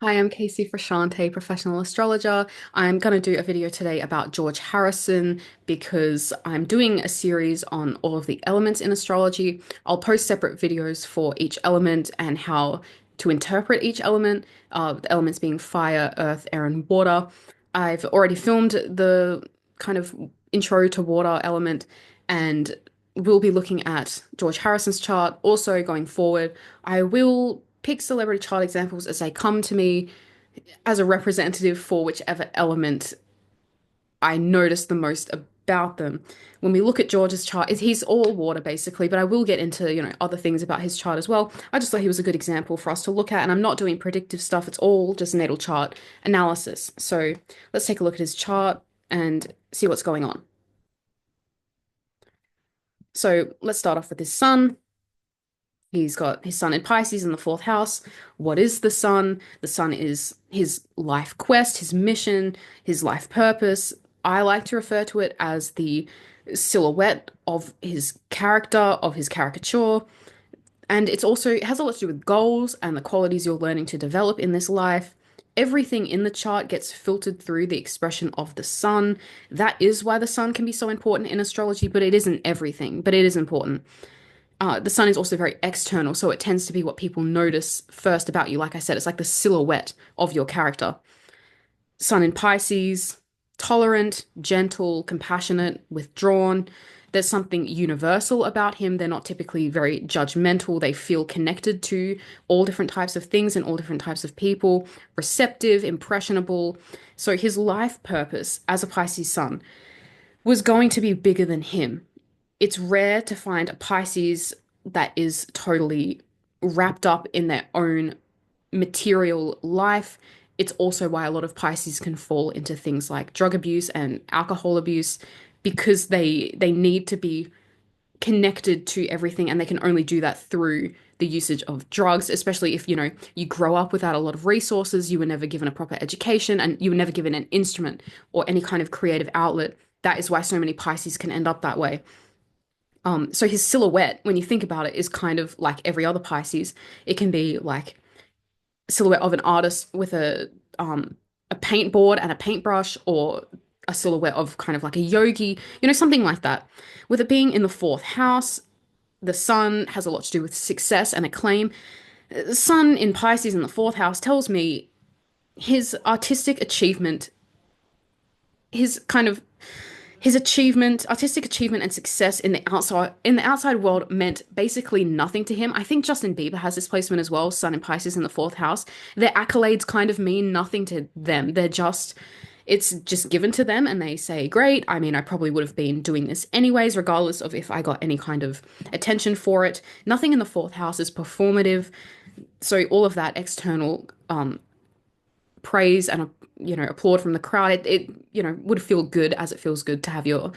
Hi, I'm Casey Frashante, professional astrologer. I'm going to do a video today about George Harrison because I'm doing a series on all of the elements in astrology. I'll post separate videos for each element and how to interpret each element, the elements being fire, earth, air, and water. I've already filmed the kind of intro to water element, and we'll be looking at George Harrison's chart. Also, going forward, I will pick celebrity chart examples as they come to me as a representative for whichever element I notice the most about them. When we look at George's chart, he's all water basically, but I will get into, other things about his chart as well. I just thought he was a good example for us to look at, and I'm not doing predictive stuff. It's all just natal chart analysis. So let's take a look at his chart and see what's going on. So let's start off with his sun. He's got his sun in Pisces in the fourth house. What is the sun? The sun is his life quest, his mission, his life purpose. I like to refer to it as the silhouette of his character, of his caricature. And it has a lot to do with goals and the qualities you're learning to develop in this life. Everything in the chart gets filtered through the expression of the sun. That is why the sun can be so important in astrology, but it isn't everything, but it is important. The sun is also very external, so it tends to be what people notice first about you. Like I said, it's like the silhouette of your character. Sun in Pisces, tolerant, gentle, compassionate, withdrawn. There's something universal about him. They're not typically very judgmental. They feel connected to all different types of things and all different types of people, receptive, impressionable. So his life purpose as a Pisces sun was going to be bigger than him. It's rare to find a Pisces that is totally wrapped up in their own material life. It's also why a lot of Pisces can fall into things like drug abuse and alcohol abuse because they need to be connected to everything, and they can only do that through the usage of drugs, especially if, you grow up without a lot of resources, you were never given a proper education, and you were never given an instrument or any kind of creative outlet. That is why so many Pisces can end up that way. So his silhouette, when you think about it, is kind of like every other Pisces. It can be like a silhouette of an artist with a paint board and a paintbrush, or a silhouette of kind of like a yogi, something like that. With it being in the fourth house, the sun has a lot to do with success and acclaim. The sun in Pisces in the fourth house tells me his artistic achievement, his kind of his achievement, artistic achievement and success in the outside world meant basically nothing to him. I think Justin Bieber has this placement as well, Sun and Pisces in the fourth house. Their accolades kind of mean nothing to them. It's just given to them and they say, great. I mean, I probably would have been doing this anyways, regardless of if I got any kind of attention for it. Nothing in the fourth house is performative. So all of that external praise and applaud from the crowd, it would feel good, as it feels good to have your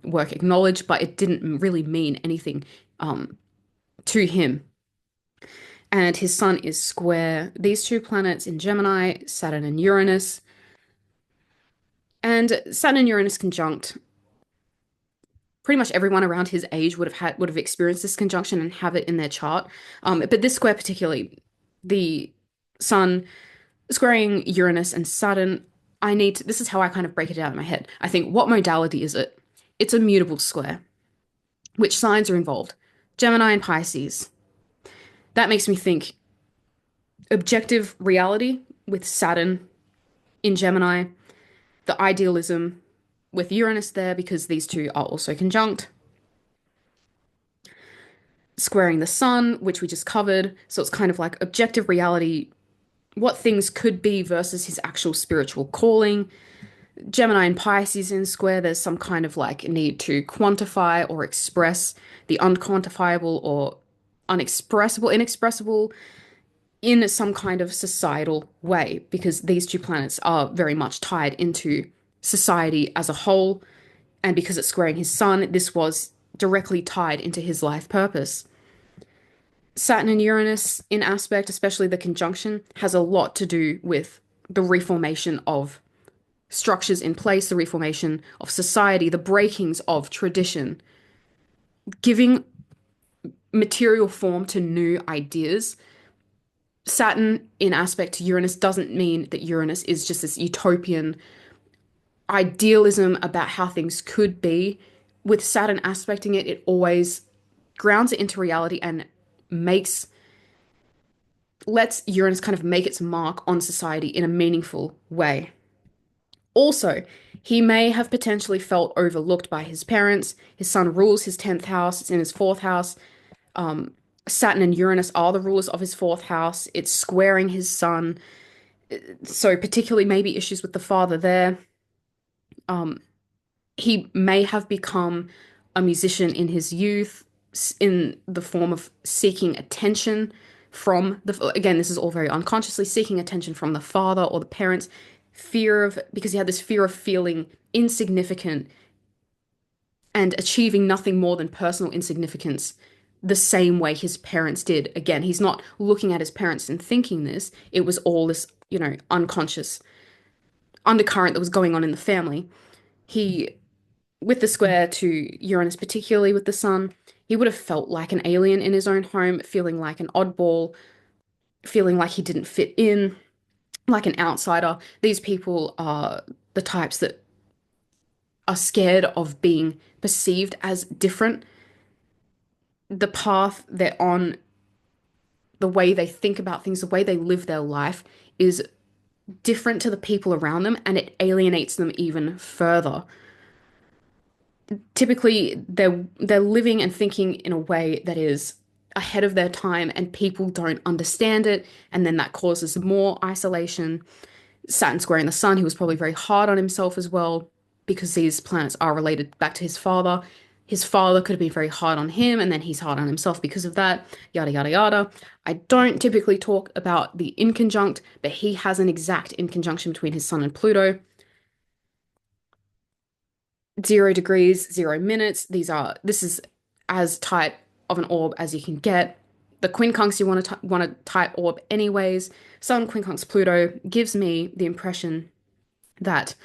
work acknowledged, but it didn't really mean anything to him. And his sun is square these two planets in Gemini, Saturn and Uranus. And Saturn and Uranus conjunct, pretty much everyone around his age would have experienced this conjunction and have it in their chart. But this square particularly, the sun squaring Uranus and Saturn, this is how I kind of break it out in my head. I think, what modality is it? It's a mutable square. Which signs are involved? Gemini and Pisces. That makes me think objective reality with Saturn in Gemini, the idealism with Uranus there because these two are also conjunct. Squaring the sun, which we just covered. So it's kind of like objective reality, what things could be versus his actual spiritual calling. Gemini and Pisces in square, there's some kind of like need to quantify or express the unquantifiable or inexpressible in some kind of societal way, because these two planets are very much tied into society as a whole. And because it's squaring his sun, this was directly tied into his life purpose. Saturn and Uranus in aspect, especially the conjunction, has a lot to do with the reformation of structures in place, the reformation of society, the breakings of tradition, giving material form to new ideas Saturn in aspect to Uranus doesn't mean that Uranus is just this utopian idealism about how things could be. With Saturn aspecting it, it always grounds it into reality and makes lets Uranus kind of make its mark on society in a meaningful way. Also, he may have potentially felt overlooked by his parents. His sun rules his 10th house, it's in his fourth house. Saturn and Uranus are the rulers of his fourth house. It's squaring his sun. So, particularly, maybe issues with the father there. He may have become a musician in his youth in the form of seeking attention from again, this is all very unconsciously seeking attention from the father or the parents, because he had this fear of feeling insignificant and achieving nothing more than personal insignificance the same way his parents did. Again, he's not looking at his parents and thinking this. It was all this, unconscious undercurrent that was going on in the family. He with the square to Uranus, particularly with the sun, he would have felt like an alien in his own home, feeling like an oddball, feeling like he didn't fit in, like an outsider. These people are the types that are scared of being perceived as different. The path they're on, the way they think about things, the way they live their life is different to the people around them, and it alienates them even further. Typically they're living and thinking in a way that is ahead of their time and people don't understand it, and then that causes more isolation. Saturn squaring the sun, he was probably very hard on himself as well because these planets are related back to his father. His father could have been very hard on him, and then he's hard on himself because of that, yada yada yada. I don't typically talk about the inconjunct, but he has an exact inconjunction between his sun and Pluto. 0 degrees, 0 minutes. This is as tight of an orb as you can get. The quincunx you want a tight orb anyways. Sun quincunx Pluto gives me the impression that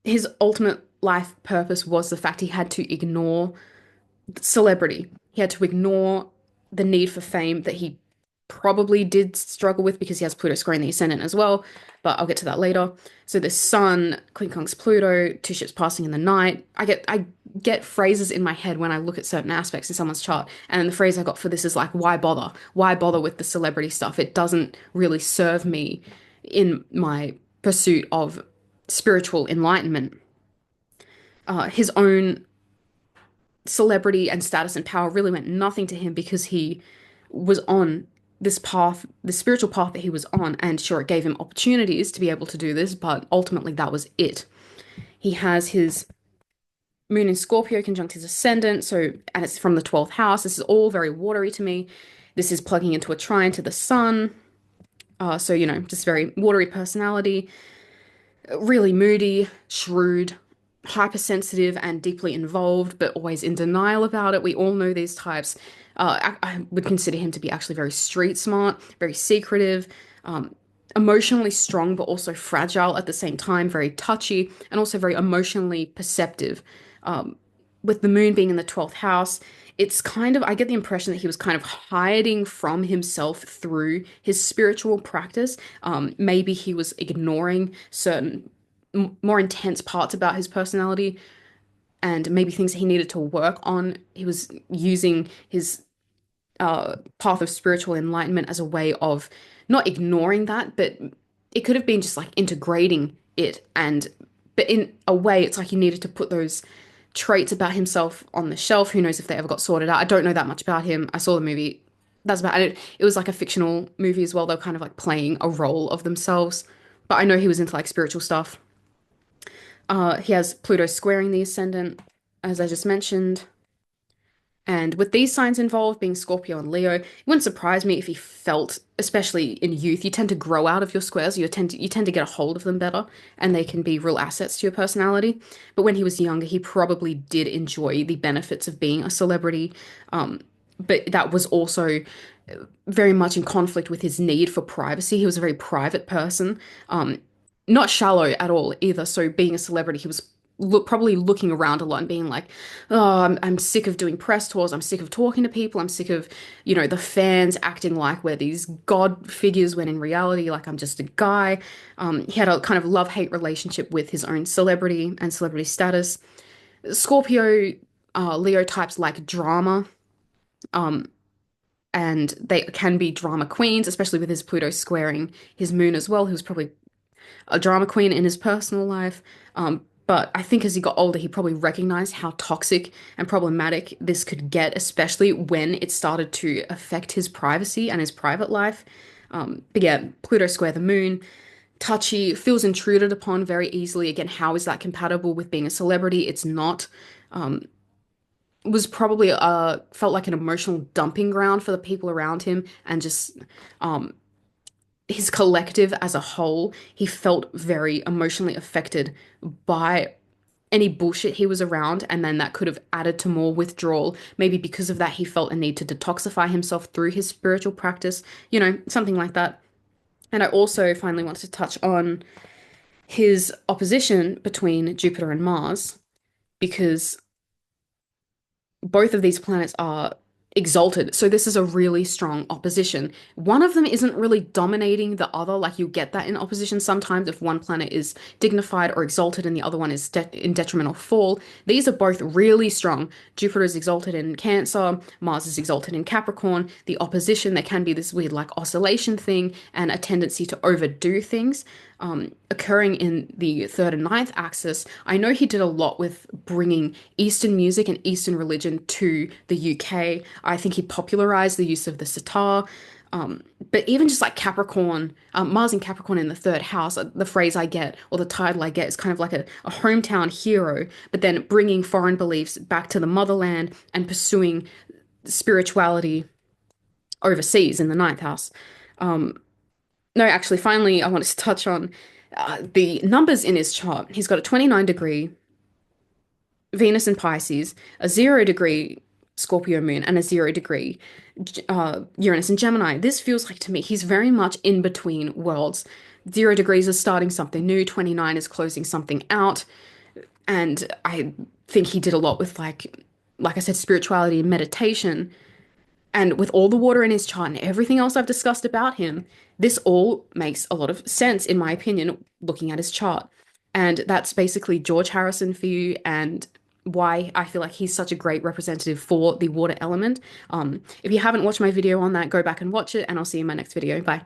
his ultimate life purpose was the fact he had to ignore celebrity. He had to ignore the need for fame that he probably did struggle with because he has Pluto squaring the ascendant as well, but I'll get to that later. So the Sun, quincunx Pluto, two ships passing in the night. I get phrases in my head when I look at certain aspects in someone's chart, and the phrase I got for this is like, why bother? Why bother with the celebrity stuff? It doesn't really serve me in my pursuit of spiritual enlightenment. His own celebrity and status and power really meant nothing to him because he was on this path, the spiritual path that he was on, and sure, it gave him opportunities to be able to do this, but ultimately that was it. He has his moon in Scorpio conjunct his ascendant, so and it's from the 12th house. This is all very watery to me. This is plugging into a trine to the sun. So, just very watery personality, really moody, shrewd, hypersensitive, and deeply involved, but always in denial about it. We all know these types. I would consider him to be actually very street smart, very secretive, emotionally strong, but also fragile at the same time, very touchy, and also very emotionally perceptive. With the moon being in the 12th house, it's kind of, I get the impression that he was kind of hiding from himself through his spiritual practice. Maybe he was ignoring certain more intense parts about his personality and maybe things he needed to work on. He was using his path of spiritual enlightenment as a way of not ignoring that, but it could have been just like integrating it. But in a way, it's like he needed to put those traits about himself on the shelf. Who knows if they ever got sorted out? I don't know that much about him. I saw the movie. That's about it. It was like a fictional movie as well. They were kind of like playing a role of themselves. But I know he was into like spiritual stuff. He has Pluto squaring the ascendant, as I just mentioned. And with these signs involved, being Scorpio and Leo, it wouldn't surprise me if he felt, especially in youth, you tend to grow out of your squares, you tend to get a hold of them better, and they can be real assets to your personality. But when he was younger, he probably did enjoy the benefits of being a celebrity. But that was also very much in conflict with his need for privacy. He was a very private person, not shallow at all either. So being a celebrity, he was probably looking around a lot and being like, oh, I'm sick of doing press tours. I'm sick of talking to people. I'm sick of, the fans acting like we're these god figures when in reality, like I'm just a guy. He had a kind of love-hate relationship with his own celebrity and celebrity status. Scorpio, Leo types like drama. Um, and they can be drama queens, especially with his Pluto squaring his moon as well, who's probably a drama queen in his personal life. But I think as he got older, he probably recognized how toxic and problematic this could get, especially when it started to affect his privacy and his private life. But yeah, Pluto square the moon, touchy, feels intruded upon very easily. Again, how is that compatible with being a celebrity? It's not. Was probably felt like an emotional dumping ground for the people around him and just um his collective as a whole. He felt very emotionally affected by any bullshit he was around, and then that could have added to more withdrawal. Maybe because of that, he felt a need to detoxify himself through his spiritual practice, something like that. And I also finally wanted to touch on his opposition between Jupiter and Mars, because both of these planets are exalted. So this is a really strong opposition. One of them isn't really dominating the other. Like you get that in opposition sometimes if one planet is dignified or exalted and the other one is in detrimental fall. These are both really strong. Jupiter is exalted in Cancer, Mars is exalted in Capricorn. The opposition, there can be this weird like oscillation thing and a tendency to overdo things. Occurring in the third and ninth axis. I know he did a lot with bringing Eastern music and Eastern religion to the UK. I think he popularized the use of the sitar. But even just like Capricorn, Mars and Capricorn in the third house, the phrase I get or the title I get is kind of like a hometown hero, but then bringing foreign beliefs back to the motherland and pursuing spirituality overseas in the ninth house. Um, no, actually, finally, I wanted to touch on the numbers in his chart. He's got a 29-degree Venus in Pisces, a 0-degree Scorpio moon, and a 0-degree Uranus in Gemini. This feels like to me he's very much in between worlds. 0 degrees is starting something new, 29 is closing something out. And I think he did a lot with like I said, spirituality and meditation. And with all the water in his chart and everything else I've discussed about him, this all makes a lot of sense, in my opinion, looking at his chart. And that's basically George Harrison for you and why I feel like he's such a great representative for the water element. If you haven't watched my video on that, go back and watch it, and I'll see you in my next video. Bye.